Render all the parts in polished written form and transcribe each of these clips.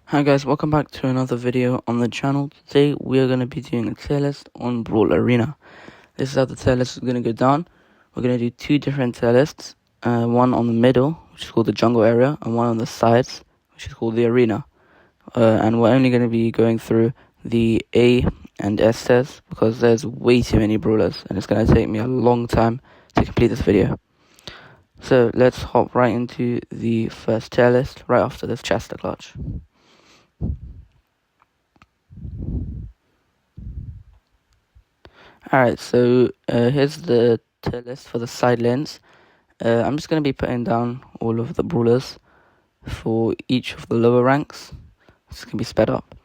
Hi guys, welcome back to another video on the channel. Today we are going to be doing a tier list on Brawl Arena. This is how the tier list is going to go down. We're going to do two different tier lists. One on the middle, which is called the jungle area, and one on the sides, which is called the arena. And we're only going to be going through the A and S tiers because there's way too many brawlers and it's going to take me a long time to complete this video. So let's hop right into the first tier list right after this Chester clutch. Alright, so here's the tier list for the side lanes. I'm just going to be putting down all of the brawlers for each of the lower ranks. This can be sped up.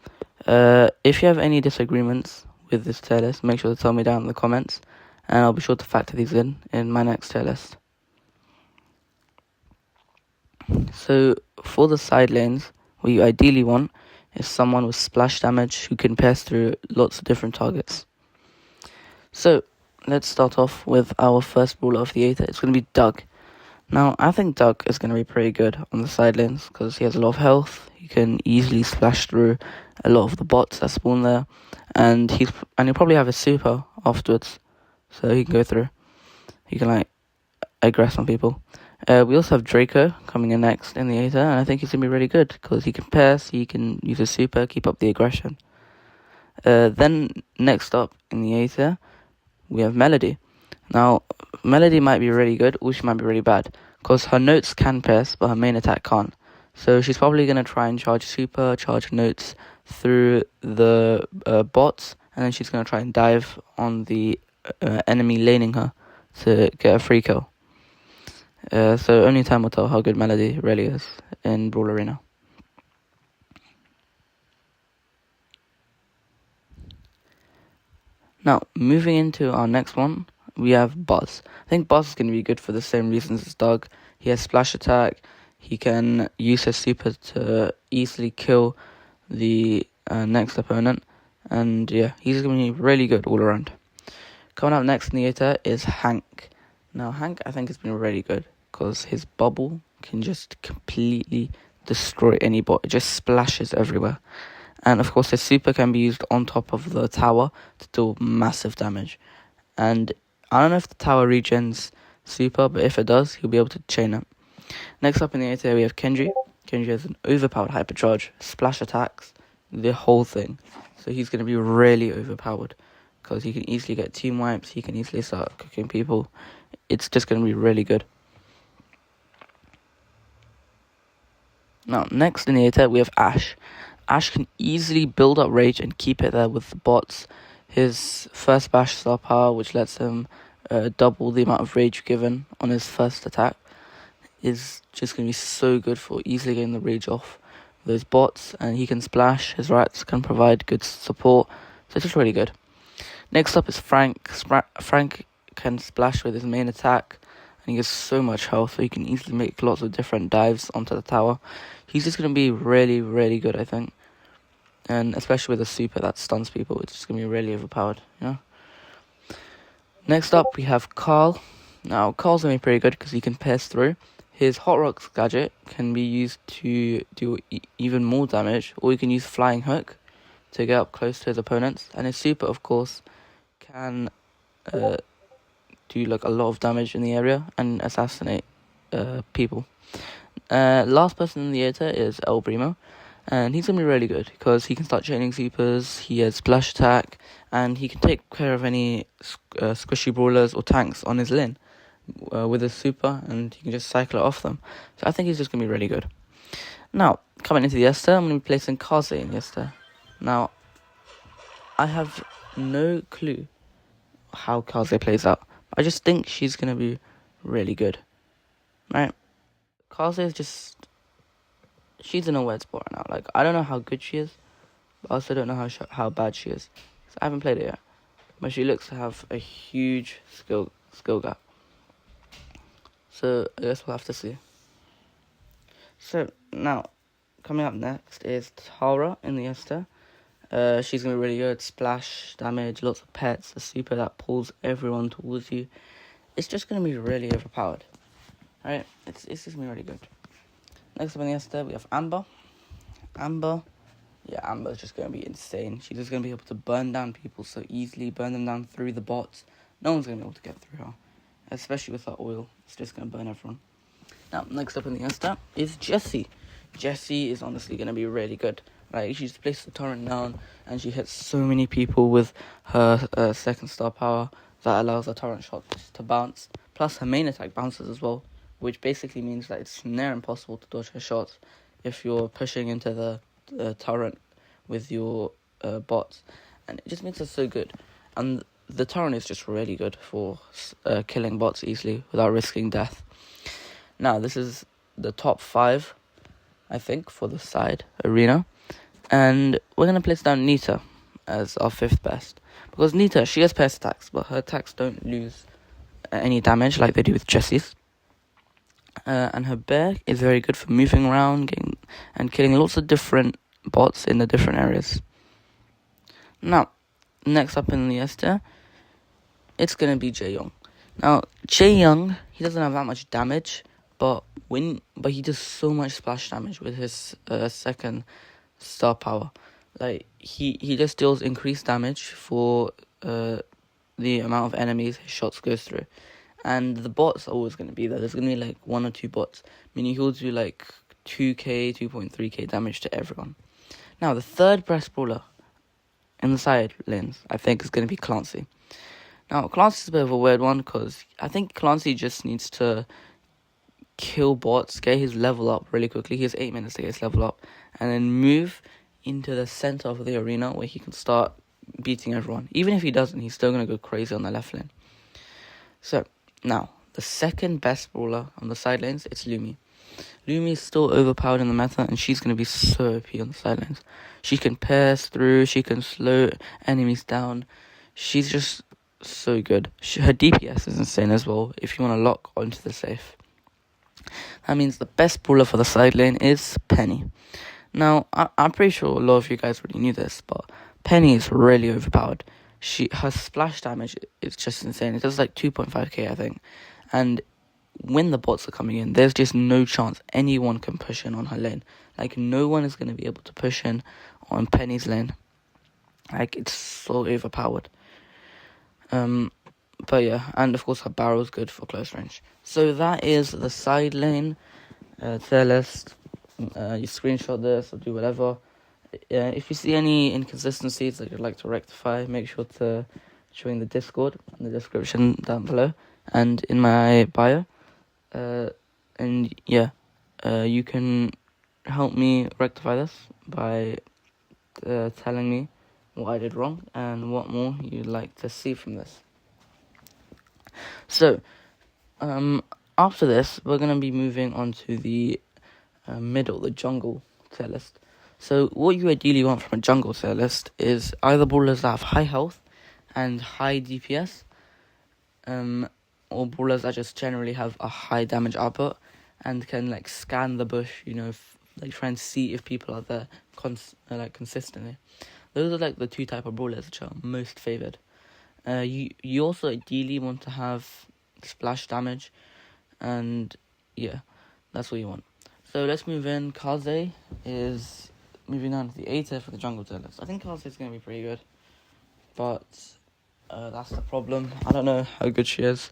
If you have any disagreements with this tier list, make sure to tell me down in the comments, and I'll be sure to factor these in my next tier list. So for the side lanes, what you ideally want is someone with splash damage who can pass through lots of different targets. So let's start off with our first brawler of the Aether. It's going to be Doug. Now, I think Doug is going to be pretty good on the side lanes because he has a lot of health. He can easily splash through a lot of the bots that spawn there, and he'll probably have a super afterwards, so he can go through. He can aggress on people. We also have Draco coming in next in the Aether, and I think he's going to be really good because he can pass, he can use a super, keep up the aggression. Then next up in the Aether, we have Melody. Now, Melody might be really good, or she might be really bad, because her notes can pierce, but her main attack can't. So she's probably going to try and charge super, charge notes through the bots, and then she's going to try and dive on the enemy laning her to get a free kill. So only time will tell how good Melody really is in Brawl Arena. Now, moving into our next one, we have Buzz. I think Buzz is going to be good for the same reasons as Doug. He has splash attack. He can use his super to easily kill the next opponent. And yeah, he's going to be really good all around. Coming up next in the Aether is Hank. Now, Hank, I think, has been really good because his bubble can just completely destroy any bot. It just splashes everywhere. And of course, his super can be used on top of the tower to do massive damage. And I don't know if the tower regens super, but if it does, he'll be able to chain it. Next up in the Aether, we have Kenji. Kenji has an overpowered hypercharge, splash attacks, the whole thing. So he's going to be really overpowered because he can easily get team wipes, he can easily start cooking people. It's just going to be really good. Now, next in the Aether, we have Ash. Ash can easily build up rage and keep it there with the bots. His first bash star power, which lets him double the amount of rage given on his first attack, is just going to be so good for easily getting the rage off those bots. And he can splash, his rats can provide good support, so it's just really good. Next up is Frank. Frank can splash with his main attack, and he has so much health, so he can easily make lots of different dives onto the tower. He's just going to be really, really good, I think. And especially with a super that stuns people, it's just going to be really overpowered, you know? Next up, we have Carl. Now, Carl's going to be pretty good because he can pierce through. His Hot Rocks gadget can be used to do even more damage, or you can use Flying Hook to get up close to his opponents. And his super, of course, can do a lot of damage in the area and assassinate people. Last person in the Aether is El Primo, and he's going to be really good because he can start chaining supers, he has splash attack, and he can take care of any squishy brawlers or tanks on his lane with his super, and he can just cycle it off them. So I think he's just going to be really good. Now, coming into the Esther, I'm going to be placing Kaze in the Esther. Now, I have no clue how Kaze plays out. I just think she's going to be really good. Right? Kaze is just... she's in a weird spot right now. I don't know how good she is, but I also don't know how bad she is. So I haven't played it yet. But she looks to have a huge skill gap. So I guess we'll have to see. So now, coming up next is Tara in the Esther. She's going to be really good. Splash, damage, lots of pets, a super that pulls everyone towards you. It's just going to be really overpowered. Alright, it's just going to be really good. Next up in the Esther, we have Amber. Amber yeah, Amber's just going to be insane. She's just going to be able to burn down people so easily, burn them down through the bots. No one's going to be able to get through her, especially with that oil. It's just going to burn everyone. Now, next up in the Esther is Jessie. Jessie is honestly going to be really good. Like, she just places the torrent down, and she hits so many people with her second star power that allows her torrent shots to bounce. Plus, her main attack bounces as well, which basically means that it's near impossible to dodge her shots if you're pushing into the torrent with your bots. And it just makes her so good. And the torrent is just really good for killing bots easily without risking death. Now, this is the top 5, I think, for the side arena. And we're going to place down Nita as our 5th best. Because Nita, she has pairs attacks, but her attacks don't lose any damage like they do with Jessie's. And her bear is very good for moving around and killing lots of different bots in the different areas. Now, next up in the Esther, it's going to be Jae-young. Now, Jae-young, he doesn't have that much damage, but he does so much splash damage with his second star power. Like, he just deals increased damage for the amount of enemies his shots goes through. And the bots are always going to be there. There's going to be like 1 or 2 bots, meaning he'll do like 2k, 2.3k damage to everyone. Now, the third best brawler in the side lanes, I think, is going to be Clancy. Now, Clancy's a bit of a weird one, because I think Clancy just needs to kill bots, get his level up really quickly. He has 8 minutes to get his level up, and then move into the center of the arena where he can start beating everyone. Even if he doesn't, he's still going to go crazy on the left lane. So, now, the second best brawler on the side lanes, it's Lumi. Lumi is still overpowered in the meta, and she's going to be so OP on the side lanes. She can pierce through, she can slow enemies down. She's just so good. Her DPS is insane as well, if you want to lock onto the safe. That means the best brawler for the side lane is Penny. Now, I'm pretty sure a lot of you guys already knew this, but Penny is really overpowered. Her splash damage is just insane. It does like 2.5k, I think. And when the bots are coming in, there's just no chance anyone can push in on her lane. Like, no one is going to be able to push in on Penny's lane. Like, it's so overpowered. But yeah, and of course her barrel is good for close range. So that is the side lane tier list. You screenshot this or do whatever. If you see any inconsistencies that you'd like to rectify, make sure to join the Discord in the description down below and in my bio. And yeah, you can help me rectify this by telling me what I did wrong and what more you'd like to see from this. So, after this, we're going to be moving on to the the jungle tier list. So, what you ideally want from a jungle tier list is either brawlers that have high health and high DPS, or brawlers that just generally have a high damage output and can like scan the bush, like try and see if people are there consistently. Those are like the 2 type of brawlers which are most favoured. You also ideally want to have splash damage, and yeah, that's what you want. So let's move in. Kaze is moving on to the A tier for the jungle tier list. I think Kaze is going to be pretty good, but that's the problem. I don't know how good she is.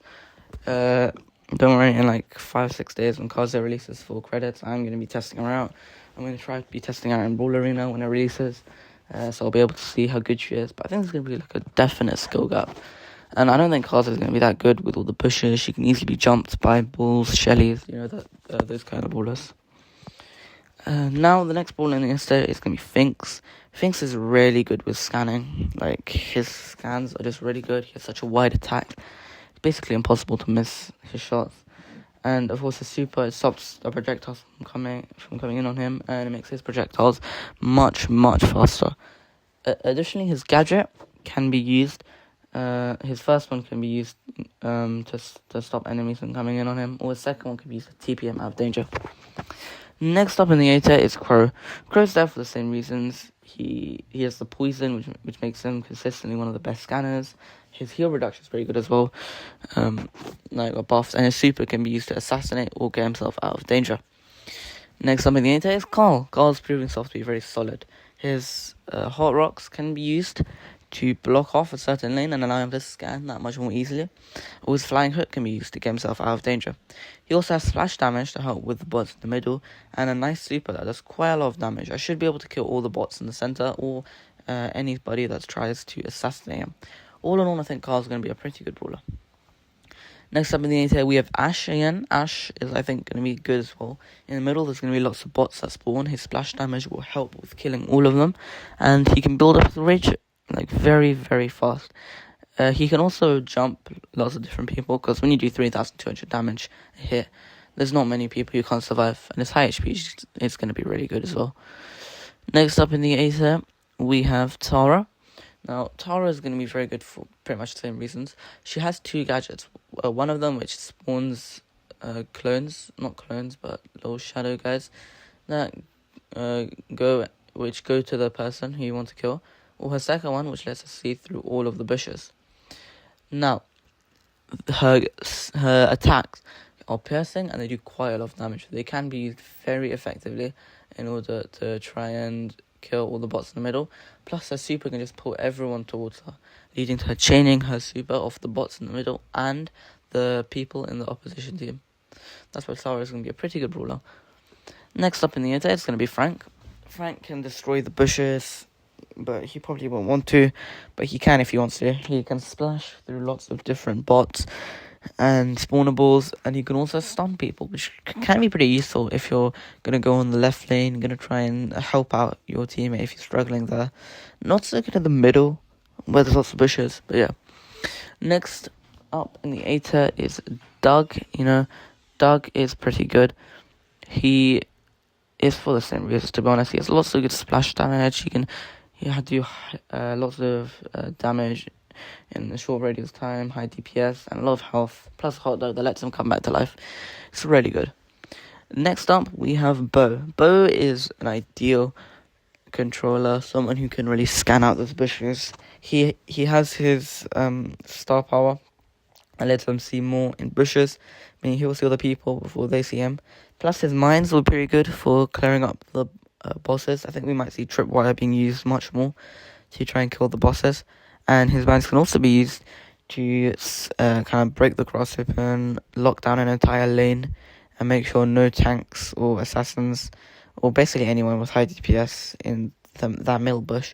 Don't worry, in like 5-6 days when Kaze releases full credits, I'm going to be testing her out. I'm going to try to be testing her in Brawl Arena when it releases. So I'll be able to see how good she is. But I think there's going to be like a definite skill gap. And I don't think Kaze is going to be that good with all the pushes. She can easily be jumped by bulls, Shellys, those kind of brawlers. Now the next brawler in the Insta is going to be Finks. Finks is really good with scanning. Like, his scans are just really good. He has such a wide attack. It's basically impossible to miss his shots. And of course, his super, it stops the projectiles from coming in on him, and it makes his projectiles much, much faster. Additionally, his gadget can be used. His first one can be used to stop enemies from coming in on him, or his second one can be used to TP him out of danger. Next up in the A tier is Crow. Crow's there for the same reasons. He has the poison, which makes him consistently one of the best scanners. His heal reduction is very good as well, buffs, and his super can be used to assassinate or get himself out of danger. Next up in the A tier is Carl. Carl's proving himself to be very solid. His hot rocks can be used to block off a certain lane and allow him to scan that much more easily. Or his flying hook can be used to get himself out of danger. He also has splash damage to help with the bots in the middle, and a nice super that does quite a lot of damage. I should be able to kill all the bots in the center, or anybody that tries to assassinate him. All in all, I think Kaze is going to be a pretty good brawler. Next up in the 8 we have Ashe again. Ashe is, I think, going to be good as well. In the middle, there's going to be lots of bots that spawn. His splash damage will help with killing all of them, and he can build up the rage like very, very fast. He can also jump lots of different people, because when you do 3,200 damage a hit, there's not many people you can't survive, and his high HP is going to be really good as well. Next up in the 8 we have Tara. Now, Tara is going to be very good for pretty much the same reasons. She has 2 gadgets. One of them which spawns clones, not clones, but little shadow guys that go to the person who you want to kill. Or her second one, which lets us see through all of the bushes. Now, her attacks are piercing and they do quite a lot of damage. They can be used very effectively in order to try and kill all the bots in the middle. Plus, her super can just pull everyone towards her, leading to her chaining her super off the bots in the middle and the people in the opposition team. That's why Tara is going to be a pretty good brawler. Next up in the internet, it's going to be Frank. Frank can destroy the bushes, but he probably won't want to, but he can if he wants to. He can splash through lots of different bots and spawnables, and he can also stun people, which can be pretty useful if you're going to go on the left lane, going to try and help out your teammate if you're struggling there. Not so good in the middle, where there's lots of bushes, but yeah. Next up in the 8 is Doug. Doug is pretty good. He is for the same reasons, to be honest. He has lots of good splash damage. He can do lots of damage in a short radius time, high DPS, and a lot of health, plus hot dog that lets him come back to life. It's really good. Next up, we have Bo. Bo is an ideal controller, someone who can really scan out those bushes. He has his star power and lets him see more in bushes, meaning he will see other people before they see him. Plus, his mines will be pretty good for clearing up the bosses. I think we might see tripwire being used much more to try and kill the bosses. And his mines can also be used to kind of break the grass open, lock down an entire lane, and make sure no tanks or assassins, or basically anyone with high DPS in that middle bush,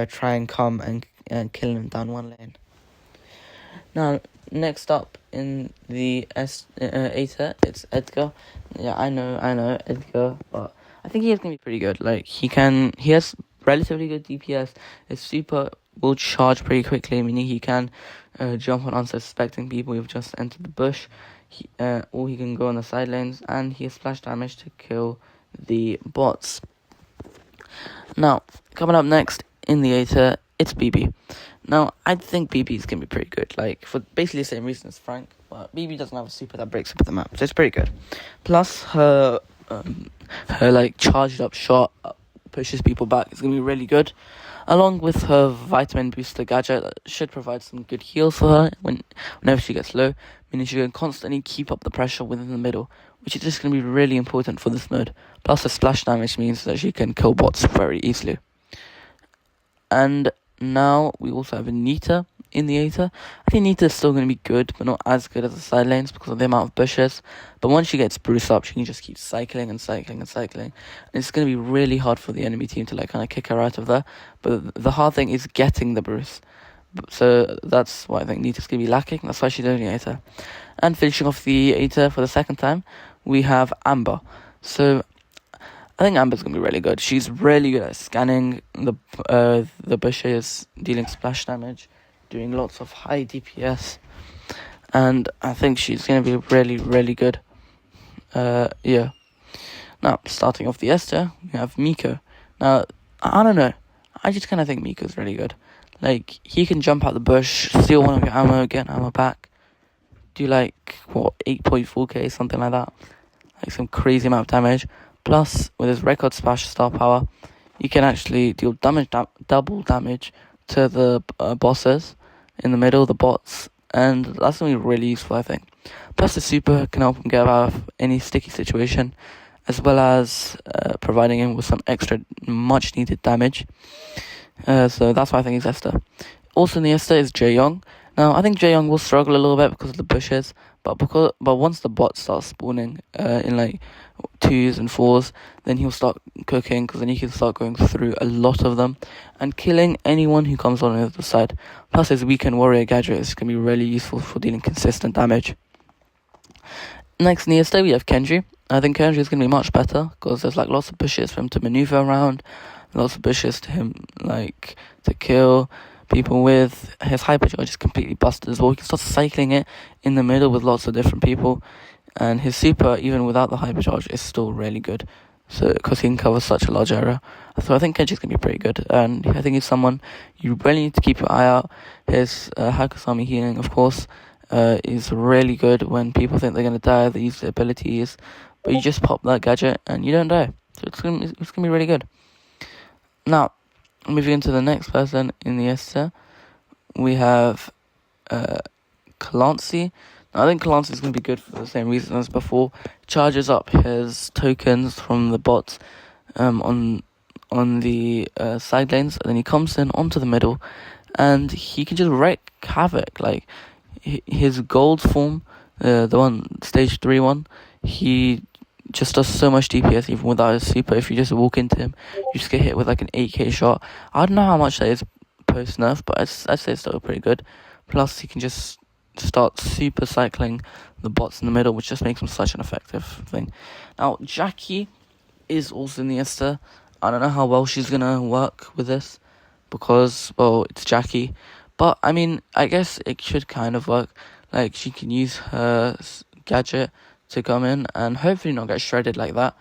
try and come and kill him down one lane. Now, next up in the 8, it's Edgar. Yeah, I know Edgar, but I think he is going to be pretty good. Like, he has relatively good DPS. His super will charge pretty quickly, meaning he can jump on unsuspecting people who've just entered the bush, or he can go on the side lanes, and he has splash damage to kill the bots. Now, coming up next in the 8, it's BB. Now, I think BB is going to be pretty good, like, for basically the same reason as Frank, but BB doesn't have a super that breaks up the map, so it's pretty good. Plus, her charged up shot pushes people back. It's going to be really good. Along with her vitamin booster gadget, that should provide some good heals for her whenever she gets low, meaning she can constantly keep up the pressure within the middle, which is just going to be really important for this mode. Plus, her splash damage means that she can kill bots very easily. And now we also have Nita in the 8. I think Nita is still going to be good, but not as good as the side lanes because of the amount of bushes. But once she gets Bruce up, she can just keep cycling and cycling and cycling. And it's going to be really hard for the enemy team to kind of kick her out of there. But the hard thing is getting the Bruce. So that's why I think Nita's going to be lacking. That's why she's only 8. And finishing off the 8 for the second time, we have Amber. So I think Amber's going to be really good. She's really good at scanning the bushes, dealing splash damage, doing lots of high DPS, and I think she's going to be really, really good. Yeah. Now, starting off the Esther, we have Miko. Now, I don't know. I just kind of think Miko's really good. Like, he can jump out the bush, steal one of your ammo, get ammo back, do 8.4k, something like that. Like, some crazy amount of damage. Plus, with his record splash star power, you can actually deal double damage to the bosses in the middle, the bots, and that's going to be really useful, I think. Plus, the super can help him get out of any sticky situation, as well as providing him with some extra much needed damage. So that's why I think he's Esther. Also in the Esther is Jae-young. Now I think Jae-young will struggle a little bit because of the bushes, but once the bots start spawning in like 2s and 4s, then he'll start cooking, because then he can start going through a lot of them and killing anyone who comes on the other side. Plus his Weekend Warrior gadget is going to be really useful for dealing consistent damage. Next in the Esther we have Kenji. I think Kenji is going to be much better because there's like lots of bushes for him to maneuver around, lots of bushes to him like to kill people with. His hypercharge is completely busted as well. He can start cycling it in the middle with lots of different people, and his super, even without the hypercharge, is still really good. So because he can cover such a large area, so I think Kenji's gonna be pretty good, and I think he's someone you really need to keep your eye out. His Hakasami healing, of course, is really good when people think they're gonna die. They use the abilities, but you just pop that gadget and you don't die. So it's gonna be really good. Now, moving into the next person in the Esther, we have Kalansi. Now, I think Kalansi is going to be good for the same reason as before. Charges up his tokens from the bots on the side lanes, and then he comes in onto the middle, and he can just wreak havoc. Like his gold form, the one stage 3 one, he just does so much DPS even without his super. If you just walk into him, you just get hit with like an 8k shot. I don't know how much that is post nerf, but I'd say it's still pretty good. Plus he can just start super cycling the bots in the middle, which just makes him such an effective thing. Now Jackie is also in the Esther. I don't know how well she's gonna work with this because, well, it's Jackie, but I mean, I guess it should kind of work. Like she can use her gadget to come in and hopefully not get shredded like that.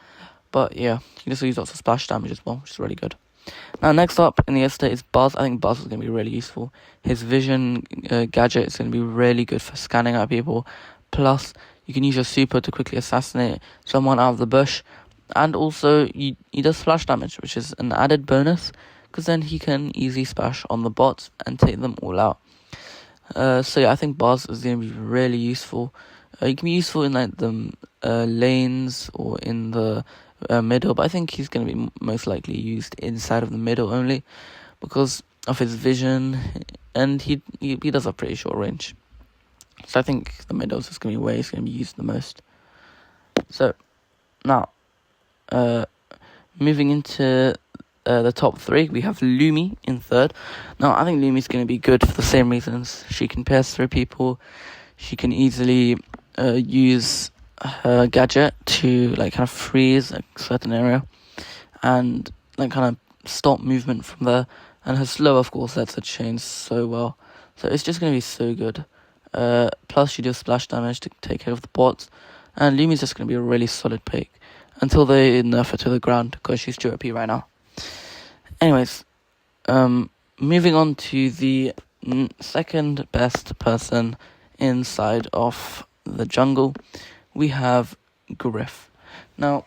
But yeah, you can just use lots of splash damage as well, which is really good. Now next up in the Esther is Buzz. I think Buzz is going to be really useful. His vision gadget is going to be really good for scanning out people. Plus, you can use your super to quickly assassinate someone out of the bush. And also, he does splash damage, which is an added bonus, because then he can easily splash on the bots and take them all out. So yeah, I think Buzz is going to be really useful. He can be useful in like the lanes or in the middle, but I think he's going to be most likely used inside of the middle only because of his vision, and he does have pretty short range. So I think the middle is going to be where he's going to be used the most. So now, moving into the top 3, we have Lumi in 3rd. Now I think Lumi's going to be good for the same reasons. She can pierce through people. She can easily use her gadget to like kind of freeze a certain area and like kind of stop movement from there, and her slow of course lets her chain so well, so it's just going to be so good. Plus she does splash damage to take care of the bots, and Lumi's just going to be a really solid pick until they nerf her to the ground because she's 2 OP right now. Anyways, moving on to the second best person inside of the jungle, we have Griff. Now,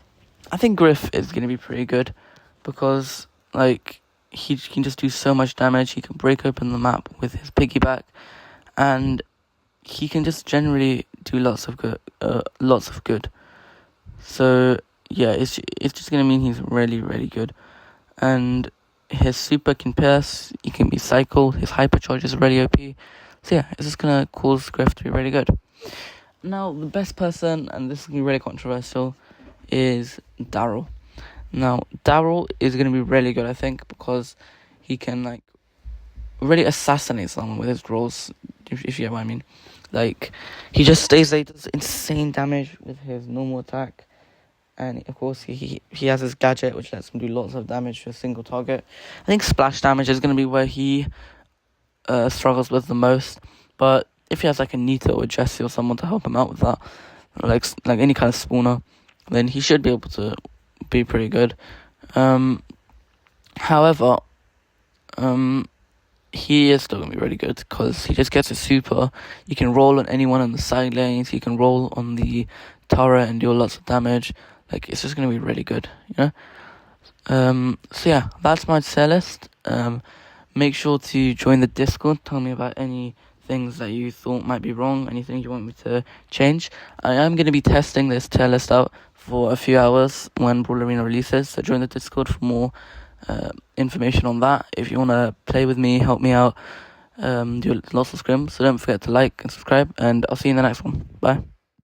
I think Griff is going to be pretty good because, like, he can just do so much damage. He can break open the map with his piggyback, and he can just generally do lots of good. So yeah, it's just going to mean he's really, really good, and his super can pierce. He can be cycled. His hypercharge is really OP. So yeah, it's just going to cause Griff to be really good. Now, the best person, and this is going to be really controversial, is Daryl. Now, Daryl is going to be really good, I think, because he can, like, really assassinate someone with his rolls, if you get what I mean. Like, he just stays there, does insane damage with his normal attack. And, of course, he has his gadget, which lets him do lots of damage to a single target. I think splash damage is going to be where he struggles with the most. But if he has like a Nita or Jessie or someone to help him out with that, like any kind of spawner, then he should be able to be pretty good. However, he is still going to be really good because he just gets a super. You can roll on anyone in the side lanes. You can roll on the turret and do lots of damage. Like, it's just going to be really good, you know? So yeah, that's my tier list. Make sure to join the Discord. Tell me about any things that you thought might be wrong, anything you want me to change. I am going to be testing this tier list out for a few hours when Brawl Arena releases. So join the Discord for more information on that. If you want to play with me, help me out, do lots of scrims. So don't forget to like and subscribe, and I'll see you in the next one. Bye.